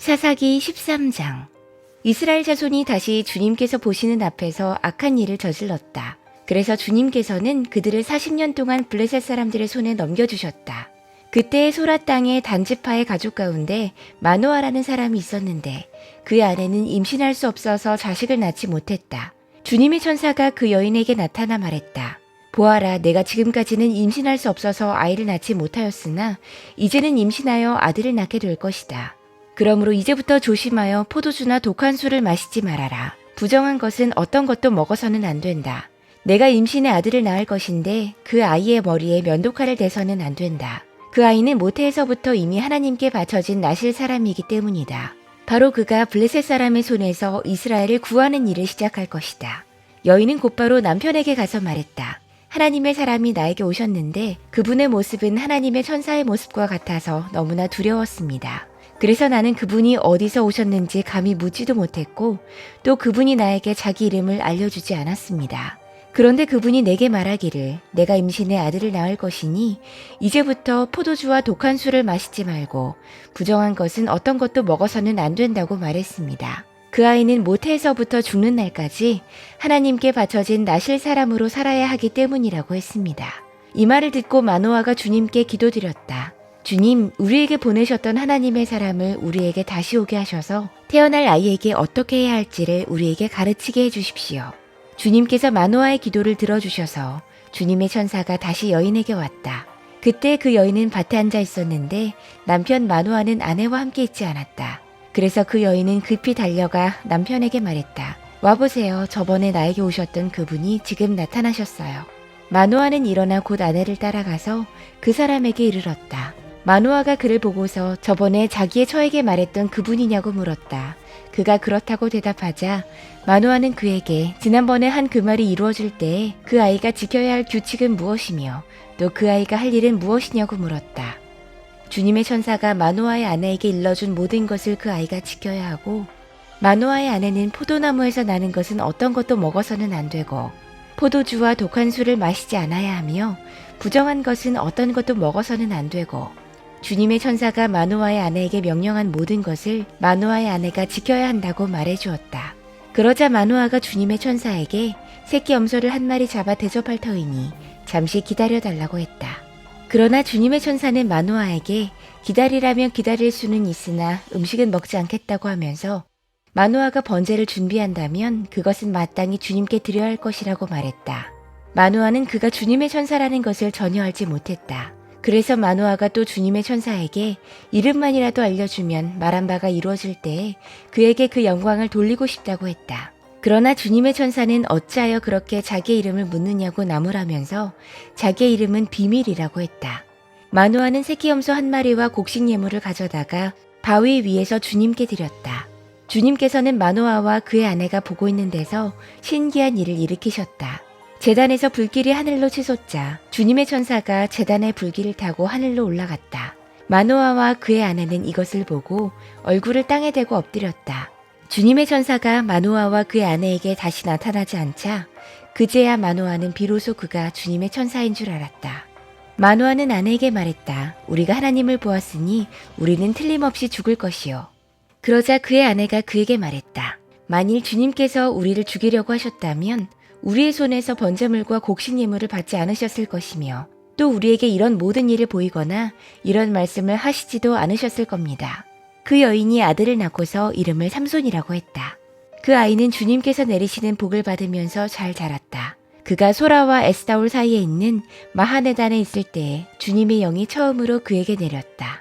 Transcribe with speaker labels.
Speaker 1: 사사기 13장. 이스라엘 자손이 다시 주님께서 보시는 앞에서 악한 일을 저질렀다. 그래서 주님께서는 그들을 40년 동안 블레셋 사람들의 손에 넘겨주셨다. 그때 소라 땅의 단지파의 가족 가운데 마노아라는 사람이 있었는데 그 아내는 임신할 수 없어서 자식을 낳지 못했다. 주님의 천사가 그 여인에게 나타나 말했다. 보아라, 내가 지금까지는 임신할 수 없어서 아이를 낳지 못하였으나 이제는 임신하여 아들을 낳게 될 것이다. 그러므로 이제부터 조심하여 포도주나 독한 술을 마시지 말아라. 부정한 것은 어떤 것도 먹어서는 안 된다. 내가 임신해 아들을 낳을 것인데 그 아이의 머리에 면도칼을 대서는 안 된다. 그 아이는 모태에서부터 이미 하나님께 바쳐진 나실 사람이기 때문이다. 바로 그가 블레셋 사람의 손에서 이스라엘을 구하는 일을 시작할 것이다. 여인은 곧바로 남편에게 가서 말했다. 하나님의 사람이 나에게 오셨는데 그분의 모습은 하나님의 천사의 모습과 같아서 너무나 두려웠습니다. 그래서 나는 그분이 어디서 오셨는지 감히 묻지도 못했고 또 그분이 나에게 자기 이름을 알려주지 않았습니다. 그런데 그분이 내게 말하기를 내가 임신해 아들을 낳을 것이니 이제부터 포도주와 독한 술을 마시지 말고 부정한 것은 어떤 것도 먹어서는 안 된다고 말했습니다. 그 아이는 모태에서부터 죽는 날까지 하나님께 바쳐진 나실 사람으로 살아야 하기 때문이라고 했습니다. 이 말을 듣고 마노아가 주님께 기도드렸다. 주님, 우리에게 보내셨던 하나님의 사람을 우리에게 다시 오게 하셔서 태어날 아이에게 어떻게 해야 할지를 우리에게 가르치게 해주십시오. 주님께서 마노아의 기도를 들어주셔서 주님의 천사가 다시 여인에게 왔다. 그때 그 여인은 밭에 앉아 있었는데 남편 마노아는 아내와 함께 있지 않았다. 그래서 그 여인은 급히 달려가 남편에게 말했다. 와보세요. 저번에 나에게 오셨던 그분이 지금 나타나셨어요. 마노아는 일어나 곧 아내를 따라가서 그 사람에게 이르렀다. 마노아가 그를 보고서 저번에 자기의 처에게 말했던 그분이냐고 물었다. 그가 그렇다고 대답하자 마노아는 그에게 지난번에 한 그 말이 이루어질 때에 그 아이가 지켜야 할 규칙은 무엇이며 또 그 아이가 할 일은 무엇이냐고 물었다. 주님의 천사가 마노아의 아내에게 일러준 모든 것을 그 아이가 지켜야 하고 마노아의 아내는 포도나무에서 나는 것은 어떤 것도 먹어서는 안 되고 포도주와 독한 술을 마시지 않아야 하며 부정한 것은 어떤 것도 먹어서는 안 되고 주님의 천사가 마노아의 아내에게 명령한 모든 것을 마노아의 아내가 지켜야 한다고 말해주었다. 그러자 마노아가 주님의 천사에게 새끼 염소를 한 마리 잡아 대접할 터이니 잠시 기다려달라고 했다. 그러나 주님의 천사는 마노아에게 기다리라면 기다릴 수는 있으나 음식은 먹지 않겠다고 하면서 마노아가 번제를 준비한다면 그것은 마땅히 주님께 드려야 할 것이라고 말했다. 마노아는 그가 주님의 천사라는 것을 전혀 알지 못했다. 그래서 마노아가 또 주님의 천사에게 이름만이라도 알려주면 말한 바가 이루어질 때에 그에게 그 영광을 돌리고 싶다고 했다. 그러나 주님의 천사는 어찌하여 그렇게 자기의 이름을 묻느냐고 나무라면서 자기의 이름은 비밀이라고 했다. 마노아는 새끼 염소 한 마리와 곡식 예물을 가져다가 바위 위에서 주님께 드렸다. 주님께서는 마노아와 그의 아내가 보고 있는 데서 신기한 일을 일으키셨다. 제단에서 불길이 하늘로 치솟자 주님의 천사가 제단의 불길을 타고 하늘로 올라갔다. 마노아와 그의 아내는 이것을 보고 얼굴을 땅에 대고 엎드렸다. 주님의 천사가 마노아와 그의 아내에게 다시 나타나지 않자 그제야 마노아는 비로소 그가 주님의 천사인 줄 알았다. 마노아는 아내에게 말했다. 우리가 하나님을 보았으니 우리는 틀림없이 죽을 것이요. 그러자 그의 아내가 그에게 말했다. 만일 주님께서 우리를 죽이려고 하셨다면 우리의 손에서 번제물과 곡식 예물을 받지 않으셨을 것이며 또 우리에게 이런 모든 일을 보이거나 이런 말씀을 하시지도 않으셨을 겁니다. 그 여인이 아들을 낳고서 이름을 삼손이라고 했다. 그 아이는 주님께서 내리시는 복을 받으면서 잘 자랐다. 그가 소라와 에스다올 사이에 있는 마하네단에 있을 때에 주님의 영이 처음으로 그에게 내렸다.